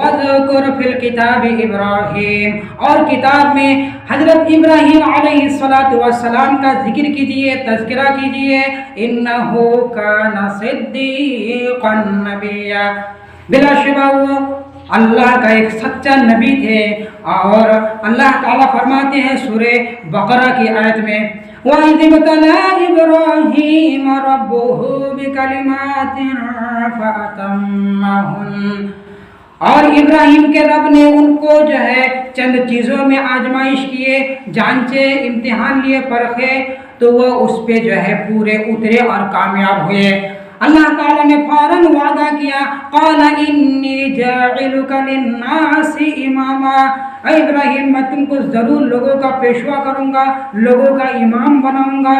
وَذْكُرْ فِي الْكِتَابِ إِبْرَاهِيمَ، اور کتاب میں حضرت ابراہیم علیہ السلام کا ذکر کیجئے، تذکرہ کیجئے. إِنَّهُ كَانَ صِدِّيقًا نَبِيًّا، بلا شبہ وہ اللہ کا ایک سچا نبی تھے. اور اللہ تعالیٰ فرماتے ہیں سورہ بقرہ کی آیت میں وَإِذِ ابْتَلَىٰ إِبْرَاهِيمَ رَبُّهُ بِكَلِمَاتٍ فَأَتَمَّهُنَّ، اور ابراہیم کے رب نے ان کو جو ہے چند چیزوں میں آزمائش کیے، جانچے، امتحان لیے، پرکھے، تو وہ اس پہ جو ہے پورے اترے اور کامیاب ہوئے. اللہ تعالیٰ نے فوراً وعدہ کیا قال انی جاعلک للناس اماما، اے ابراہیم میں تم کو ضرور لوگوں کا پیشوا کروں گا، لوگوں کا امام بناؤں گا.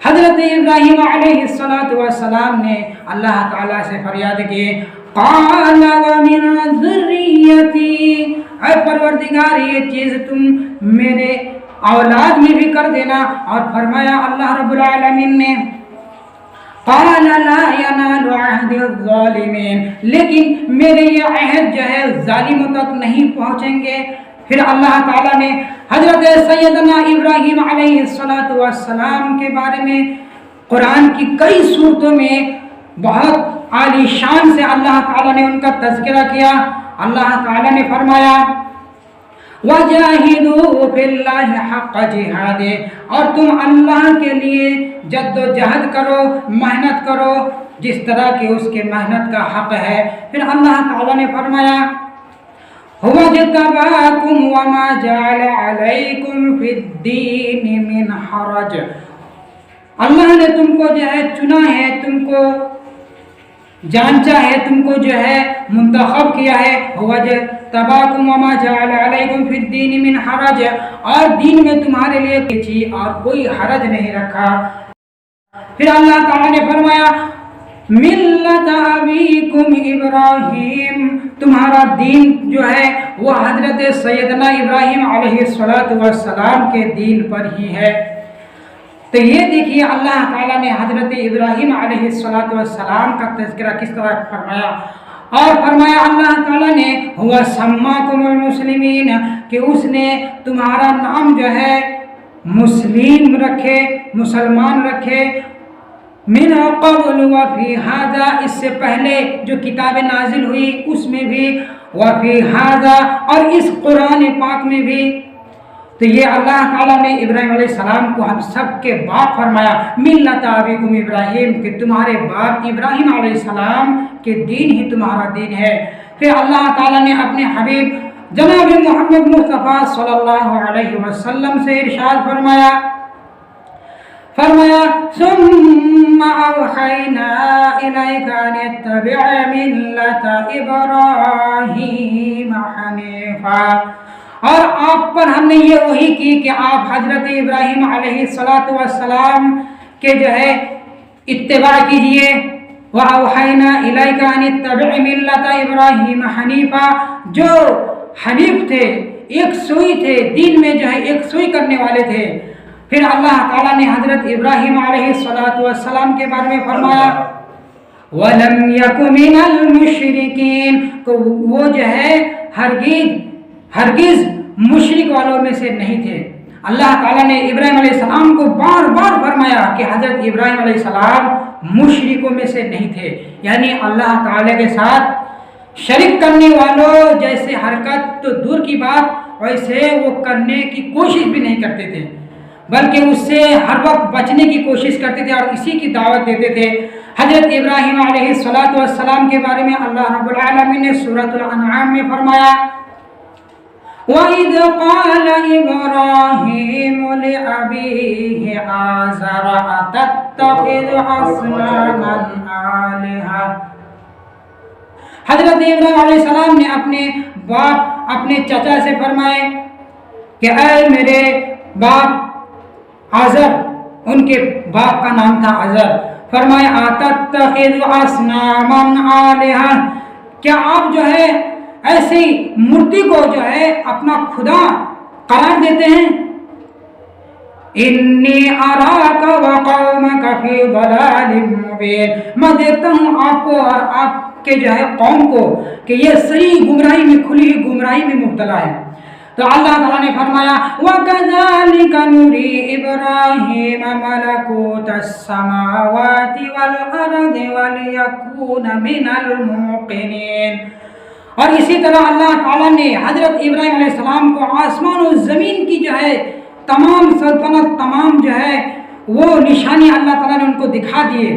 حضرت ابراہیم علیہ السلام نے اللہ تعالیٰ سے فریاد کی قال ومن ذریتی، اے پروردگار یہ چیز تم میرے اولاد میں بھی کر دینا. اور فرمایا اللہ رب العالمین نے قال لا ينال عهد الظالمین، لیکن میرے یہ عہد جو ہے ظالموں تک نہیں پہنچیں گے. پھر اللہ تعالیٰ نے حضرت سیدنا ابراہیم علیہ السلام کے بارے میں قرآن کی کئی صورتوں میں بہت عالی شان سے اللہ تعالیٰ نے ان کا تذکرہ کیا. اللہ تعالیٰ نے فرمایا وَجَاهِدُوا فِي اللَّهِ حَقَّ جِهَادِهِ، اور تم اللہ کے لیے جد و جہد کرو، محنت کرو جس طرح کہ اس کے محنت کا حق ہے. پھر اللہ تعالیٰ نے فرمایا هُوَ اجْتَبَاكُمْ وَمَا جَعَلَ عَلَيْكُمْ فِي الدِّينِ مِنْ حَرَجٍ، اللہ نے تم کو جو ہے چنا ہے، تم کو جانچا ہے، تم کو جو ہے منتخب کیا ہے. هُوَ اجْتَبَاكُمْ وَمَا جَعَلَ عَلَيْكُمْ فِي الدِّينِ مِنْ حَرَجٍ، اور دین میں تمہارے لیے کسی اور کوئی حرج نہیں رکھا. پھر اللہ تعالیٰ نے فرمایا ملت ابیکم ابراہیم، تمہارا دین جو ہے وہ حضرت سیدنا ابراہیم علیہ السلام کے دین پر ہی ہے. تو یہ دیکھیے اللہ تعالیٰ نے حضرت ابراہیم علیہ السلام کا تذکرہ کس طرح فرمایا. اور فرمایا اللہ تعالیٰ نے هُوَ سَمَّاكُمُ الْمُسْلِمِينَ، کہ اس نے تمہارا نام جو ہے مسلم رکھے، مسلمان رکھے. من قبل وفی ھذا، اس سے پہلے جو کتاب نازل ہوئی اس میں بھی، وفی ھذا، اور اس قرآن پاک میں بھی. تو یہ اللہ تعالیٰ نے ابراہیم علیہ السلام کو ہم سب کے باپ فرمایا ملت ابیکم ابراہیم، کہ تمہارے باپ ابراہیم علیہ السلام کے دین ہی تمہارا دین ہے. پھر اللہ تعالیٰ نے اپنے حبیب جناب محمد مصطفیٰ صلی اللہ علیہ وسلم سے ارشاد فرمایا ثم اوحینا الیک ان اتبع ملت ابراہیم حنیفا، اور آپ پر ہم نے یہ وحی کی کہ آپ حضرت ابراہیم علیہ السلام کے جو ہے اتباع کیجئے. وَأَوْحَيْنَا إِلَيْكَ أَنِ اتَّبِعْ مِلَّةَ إِبْرَاهِيمَ حَنِيفًا، جو حنیف تھے، ایک سوئی تھے، دین میں جو ہے ایک سوئی کرنے والے تھے. پھر اللہ تعالیٰ نے حضرت ابراہیم علیہ السلام کے بارے میں فرمایا وَلَمْ يَكُ مِنَ الْمُشْرِكِينَ، کہ وہ جو ہے ہرگز مشرک والوں میں سے نہیں تھے. اللہ تعالیٰ نے ابراہیم علیہ السلام کو بار بار فرمایا کہ حضرت ابراہیم علیہ السلام مشرکوں میں سے نہیں تھے، یعنی اللہ تعالیٰ کے ساتھ شرک کرنے والوں جیسے حرکت تو دور کی بات، ویسے وہ کرنے کی کوشش بھی نہیں کرتے تھے، بلکہ اس سے ہر وقت بچنے کی کوشش کرتے تھے اور اسی کی دعوت دیتے تھے. حضرت ابراہیم علیہ السلام کے بارے میں اللہ رب العالمین نے سورۃ الانعام میں فرمایا وَإِذْ قَالَ إِبْرَاهِيمُ لِأَبِيهِ آزَرَ أَتَتَّخِذُ أَصْنَامًا آلِهَةً، حضرت ابراہیم علیہ السلام نے اپنے باپ، اپنے چچا سے فرمائے کہ اے میرے باپ آزر، ان کے باپ کا نام تھا آزر، فرمائے أَتَتَّخِذُ أَصْنَامًا آلِهَةً، کیا آپ جو ہے ایسی مورتی کو جو ہے اپنا خدا قرار دیتے ہیں. انی اراک وقومک فی ضلال مبین، میں دیکھتا ہوں آپ کو اور آپ کے جو ہے قوم کو کہ یہ صحیح گمراہی میں گمراہی میں مبتلا ہے۔ تو اللہ تعالیٰ نے فرمایا وَكَذَلِكَ نُرِي إِبْرَاهِيمَ مَلَكُوتَ السَّمَاوَاتِ وَالْأَرْضِ وَلِيَكُونَ مِنَ الْمُوقِنِينَ۔ اور اسی طرح اللہ تعالیٰ نے حضرت ابراہیم علیہ السلام کو آسمان و زمین کی جو ہے تمام سلطنت، تمام جو ہے وہ نشانی اللہ تعالیٰ نے ان کو دکھا دیے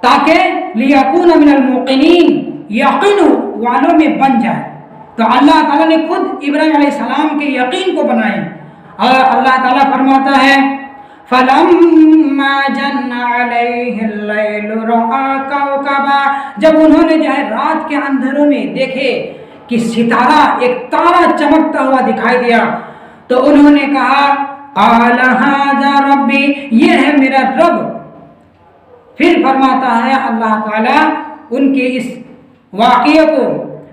تاکہ لیکون من الموقنین، یقین والوں میں بن جائے۔ تو اللہ تعالیٰ نے خود ابراہیم علیہ السلام کے یقین کو بنائے، اور اللہ تعالیٰ فرماتا ہے فَلَمَّا جَنَّ عَلَيْهِ اللَّيْلُ رَأَىٰ كَوْكَبًا، جب انہوں نے جو ہے رات کے اندھیروں میں دیکھے کہ ستارہ، ایک تارہ چمکتا ہوا دکھائی دیا، تو انہوں نے کہا قَالَ هَٰذَا رَبِّي، یہ ہے میرا رب۔ پھر فرماتا ہے اللہ تعالیٰ ان کے اس واقعے کو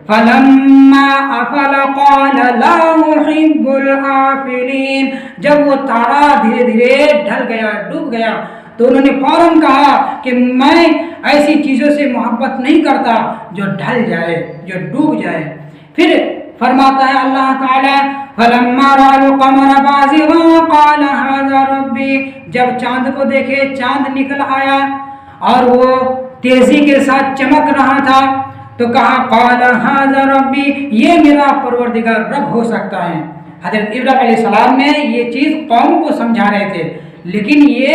فَلَمَّا أَفَلَ قَالَ لَا أُحِبُّ الْآفِلِينَ، جب وہ تارا دھیرے دھیرے ڈھل گیا، ڈوب گیا، تو انہوں نے فوراً کہا کہ میں ایسی چیزوں سے محبت نہیں کرتا جو ڈھل جائے، جو ڈوب جائے۔ پھر فرماتا ہے اللہ تعالیٰ فَلَمَّا رَأَى الْقَمَرَ بَازِغًا قَالَ هَٰذَا رَبِّي، جب چاند کو دیکھے، چاند نکل آیا اور وہ تیزی کے ساتھ چمک رہا تھا، تو کہا قال هذا ربی، یہ میرا پروردگار رب ہو سکتا ہے۔ حضرت ابراہیم علیہ السلام نے یہ چیز قوم کو سمجھا رہے تھے، لیکن یہ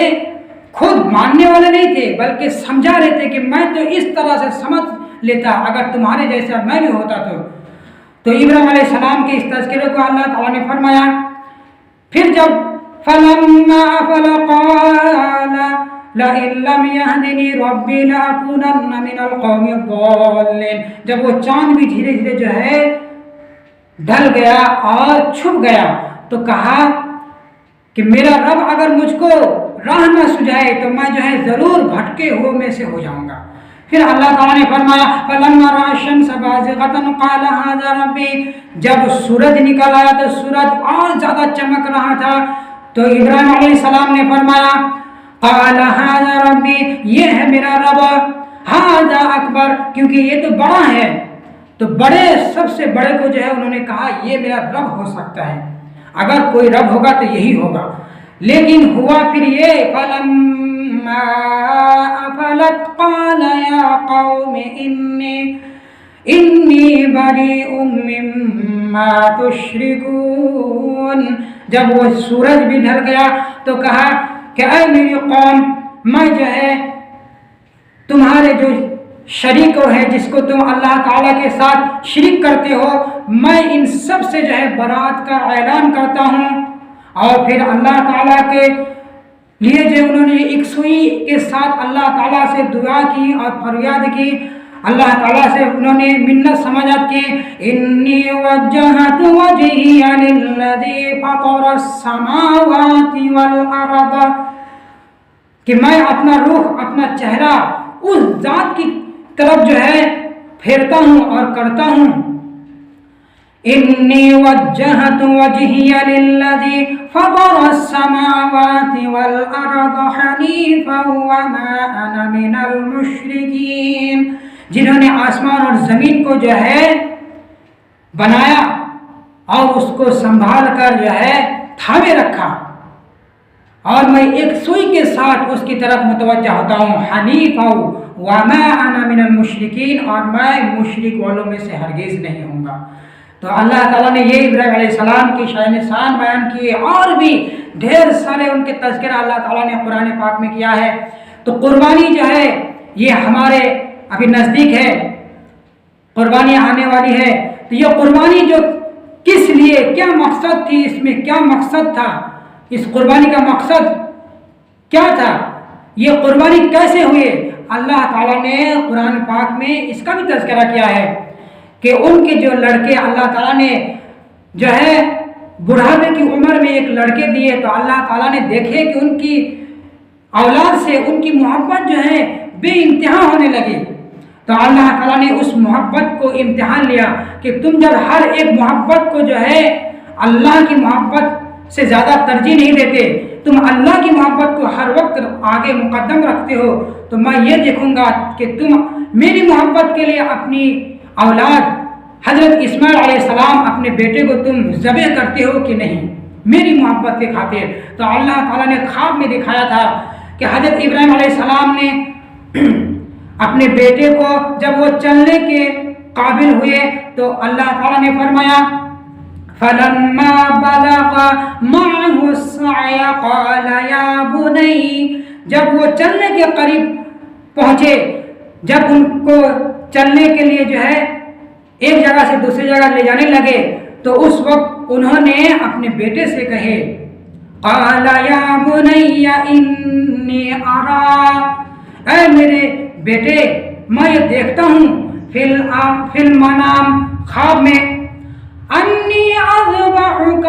خود ماننے والے نہیں تھے، بلکہ سمجھا رہے تھے کہ میں تو اس طرح سے سمجھ لیتا اگر تمہارے جیسا میں بھی ہوتا تو ابراہیم علیہ السلام کے اس تذکرے کو اللہ تعالیٰ نے فرمایا۔ پھر جب فلما أفل قال لئن لم يهدني ربي لأكونن من القوم الضالين، جب وہ چاند بھی دھیرے دھیرے جو ہے ڈھل گیا اور چھپ گیا، تو کہا کہ میرا رب اگر مجھ کو راہ نہ سجائے تو میں جو ہے ضرور بھٹکے ہوئے میں سے ہو جاؤں گا۔ پھر اللہ تعالیٰ نے فرمایا فَلَمَّا رَأَى الشَّمْسَ بَازِغَةً قَالَ هَٰذَا رَبِّي، جب سورج نکل آیا تو سورج اور زیادہ چمک رہا تھا، تو ابراہیم علیہ السلام نے فرمایا قَالَ هَٰذَا رَبِّي، یہ ہے میرا رب، هَٰذَا أَكْبَرُ، کیونکہ یہ تو بڑا ہے، تو بڑے سب سے بڑے کو جو ہے انہوں نے کہا یہ میرا رب ہو سکتا ہے، اگر کوئی رب ہوگا تو یہی ہوگا۔ لیکن ہوا پھر یہ فَلَمَّا أَفَلَتْ قَالَ يَا قَوْمِ إِنِّي بَرِيءٌ مِّمَّا تُشْرِكُونَ، جب وہ سورج بھی ڈھل گیا تو کہا کہ اے میری قوم، میں جو ہے تمہارے جو شریک ہے جس کو تم اللہ تعالیٰ کے ساتھ شریک کرتے ہو، میں ان سب سے جو ہے برات کا اعلان کرتا ہوں۔ اور پھر اللہ تعالیٰ کے لیے جو انہوں نے یکسوئی کے ساتھ اللہ تعالیٰ سے دعا کی اور فریاد کی، اللہ تعالیٰ سے انہوں نے منت سماجت کی انی وجہت وجہی للذی فطر السماوات والارض، کہ میں اپنا روح، اپنا چہرہ اس ذات کی طرف جو ہے پھیرتا ہوں اور کرتا ہوں۔ انی وجہت وجہی للذی فطر السماوات والارض حنیفا وما انا من المشرکین، جنہوں نے آسمان اور زمین کو جو ہے بنایا اور اس کو سنبھال کر جو ہے تھامے رکھا، اور میں ایک سوئی کے ساتھ اس کی طرف متوجہ ہوتا ہوں، حنیفا وما انا من المشرکین، اور میں مشرک والوں میں سے ہرگز نہیں ہوں گا۔ تو اللہ تعالیٰ نے یہ ابراہیم علیہ السلام کی شان شان بیان کیے، اور بھی ڈھیر سارے ان کے تذکرہ اللہ تعالیٰ نے قرآن پاک میں کیا ہے۔ تو قربانی جو ہے یہ ہمارے ابھی نزدیک ہے، قربانی آنے والی ہے، تو یہ قربانی جو کس لیے، کیا مقصد تھی، اس میں کیا مقصد تھا، اس قربانی کا مقصد کیا تھا، یہ قربانی کیسے ہوئے، اللہ تعالیٰ نے قرآن پاک میں اس کا بھی تذکرہ کیا ہے کہ ان کے جو لڑکے اللہ تعالیٰ نے جو ہے بڑھاپے کی عمر میں ایک لڑکے دیے، تو اللہ تعالیٰ نے دیکھے کہ ان کی اولاد سے ان کی محبت جو ہے بے انتہا ہونے لگی، تو اللہ تعالیٰ نے اس محبت کو امتحان لیا کہ تم جب ہر ایک محبت کو جو ہے اللہ کی محبت سے زیادہ ترجیح نہیں دیتے، تم اللہ کی محبت کو ہر وقت آگے مقدم رکھتے ہو، تو میں یہ دیکھوں گا کہ تم میری محبت کے لیے اپنی اولاد حضرت اسماعیل علیہ السلام اپنے بیٹے کو تم ذبح کرتے ہو کہ نہیں میری محبت کے خاطر؟ تو اللہ تعالیٰ نے خواب میں دکھایا تھا کہ حضرت ابراہیم علیہ السلام نے اپنے بیٹے کو جب وہ چلنے کے قابل ہوئے تو اللہ تعالیٰ نے فرمایا فَلَمَّا بَلَغَ مَعَهُ السَّعْيَ قَالَ يَا بُنَيَّ، جب وہ چلنے کے قریب پہنچے، جب ان کو چلنے کے لیے جو ہے ایک جگہ سے دوسری جگہ لے جانے لگے تو اس وقت انہوں نے اپنے بیٹے سے کہے قَالَ يَا بُنَيَّ إِنِّي أَرَىٰ، اے میرے بیٹے میں یہ دیکھتا ہوں فی المنام، خواب میں، انی اذبحک،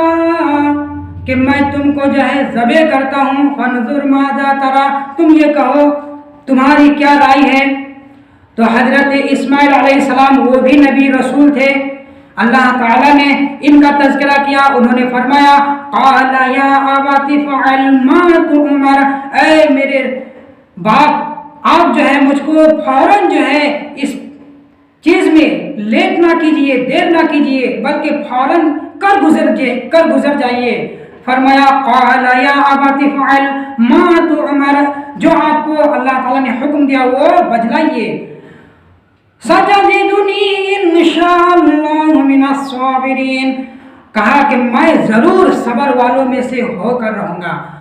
کہ میں تم کو جو ہے ذبح کرتا ہوں، فانظر ماذا تری، تم یہ کہو تمہاری کیا رائے ہے؟ تو حضرت اسماعیل علیہ السلام وہ بھی نبی رسول تھے، اللہ تعالیٰ نے ان کا تذکرہ کیا، انہوں نے فرمایا قال یا ابت فعل ما تؤمر، اے میرے باپ آپ جو ہے مجھ کو فوراً جو ہے اس چیز میں لیٹ نہ کیجئے، دیر نہ کیجئے، بلکہ فوراً کر گزر جائیے۔ فرمایا قال یا ابت فعل ما تؤمر، جو آپ کو اللہ تعالیٰ نے حکم دیا وہ بجلائیے۔ سَتَجِدُنِی إِن شَاءَ اللَّهُ مِنَ الصَّابِرِينَ، کہا کہ میں ضرور صبر والوں میں سے ہو کر رہوں گا۔